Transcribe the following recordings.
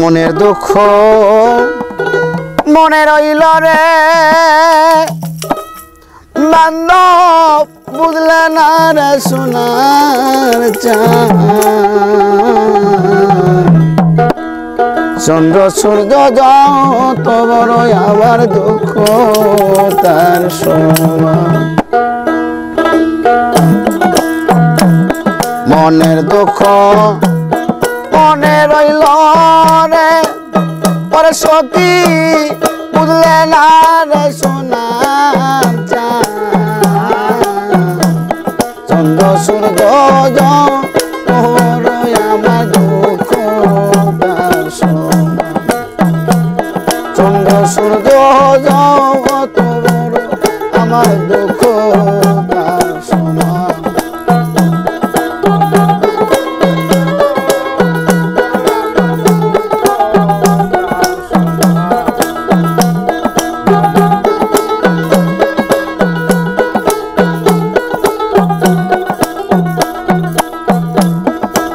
মনের দুঃখ মনে রইল রে বান্ধব বুঝলে না রে সোনার চাঁদ চন্দ্র সূর্য যত বড় আবার দুঃখ তার সমান মনের দুঃখ মনে রইল রে পরে সখী বুঝলে না রে সোনার চাঁদ চন্দ্র সূর্য যত বড় আমার দুঃখ তার সমান চন্দ্র সূর্য যত বড় আমার দুঃখ তার সমান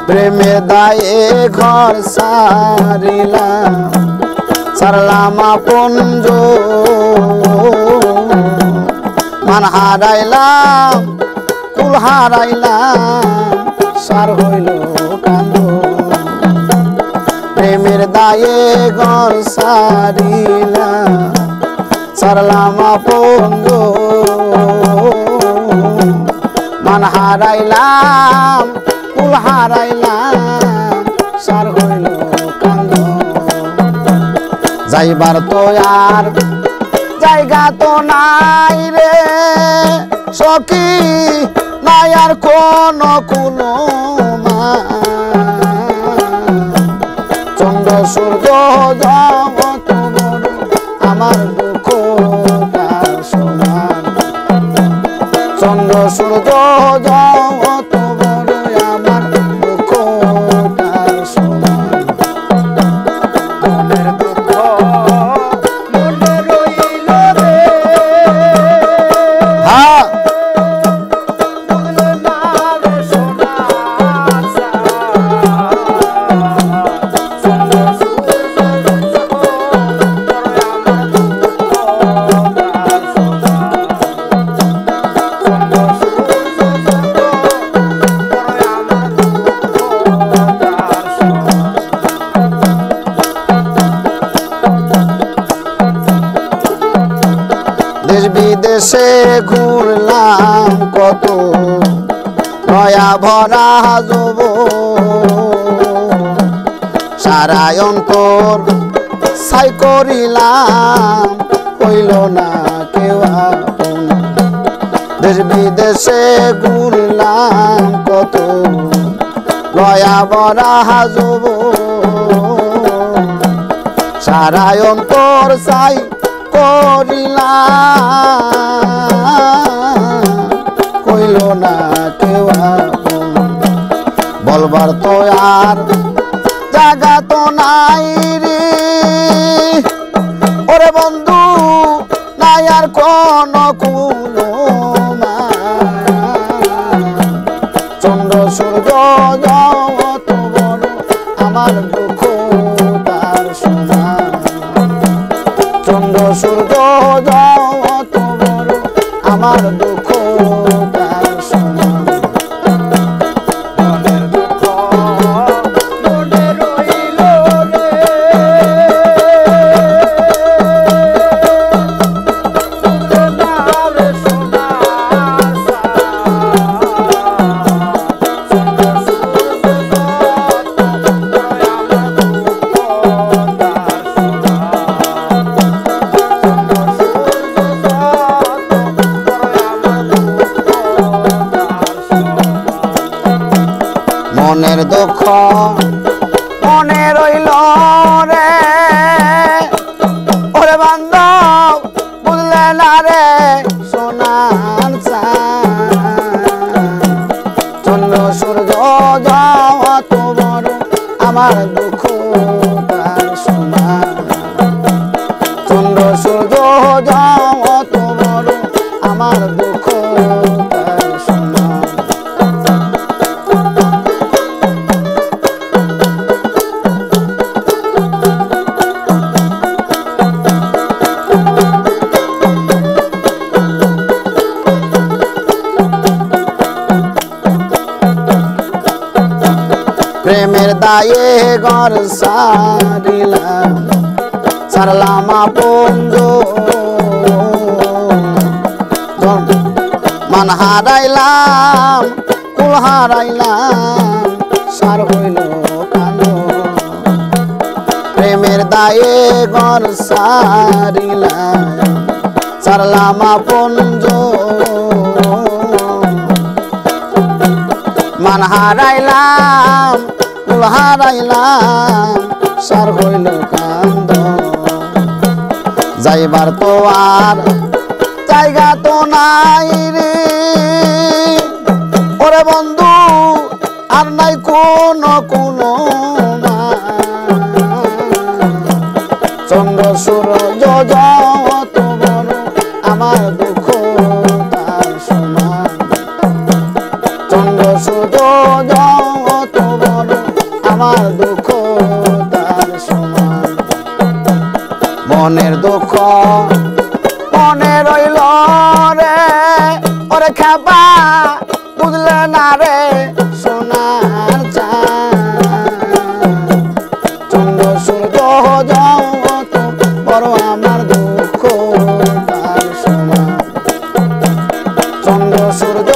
প্রেমে দায়ে ঘর সারিলাম সারলাম আপনজ মান হারাইলাম কুল হারাইলাম সার হইল কান্দ প্রেমের দায়ে ঘর সারিলাম সারলাম আপনজ মান হারাইলাম কুল হারাইলাম সার হইল কান্দ যাইবার তো আর জায়গা তো নাই রে সখী নাই আর কোন কোনো চন্দ্র সূর্য জগত বড় আমার দুঃখ তার সমান চন্দ্র সূর্য জগত বড় আমার দুঃখ তার সমান মনের দুঃখ মনে রইল রে হ্যাঁ বুঝলে না রে সোনার চাঁদ চন্দ্র সূর্য জগত বড় আমার দুঃখ তার সমান চন্দ্র সূর্য জগত বড় আমার দুঃখ তার সমান দেশ বিদেশে ঘুরলাম কত নয়া ভরা যুব সারা অন্তর ছাই করিলাম হইল না কেউ আপন দেশ বিদেশে ঘুরলাম কত নয়া ভরা যুব সারা অন্তর ছাই করিলাম কইল না কেউ আপন বলবার তো আর জায়গা তো নাই রে ওরে বন্ধু নাই আর কোন কোনো চন্দ্র সূর্য জগত বড় আমার দুঃখ তার সমান চন্দ্র সূর্য জগত বড় আমার দুঃখ তার সমান মনের দুঃখ দায়ে ঘর সারিলাম সারলাম আপন মান হারাইলাম কুল হারাইলাম সার হইল কান্দ প্রেমের দায়ে ঘর সারিলাম সারলাম আপন মান হারাইলাম কুল হারাইলাম সার হইল কান্দ যাইবার তো আর জায়গা তো নাই রে ওরে বন্ধু আর নাই কোনো চন্দ্র সূর্য যত বড় আমার দুঃখ তার সমান চন্দ্র সূর্য যত বড় আমার দুঃখ তার সমান মনের দুঃখ মনে রইল রে ওরে খাবা বুঝলে না রে সোনার চন্দ্র সূর্য যত বড় আমার দুঃখ তার সমান চন্দ্র সূর্য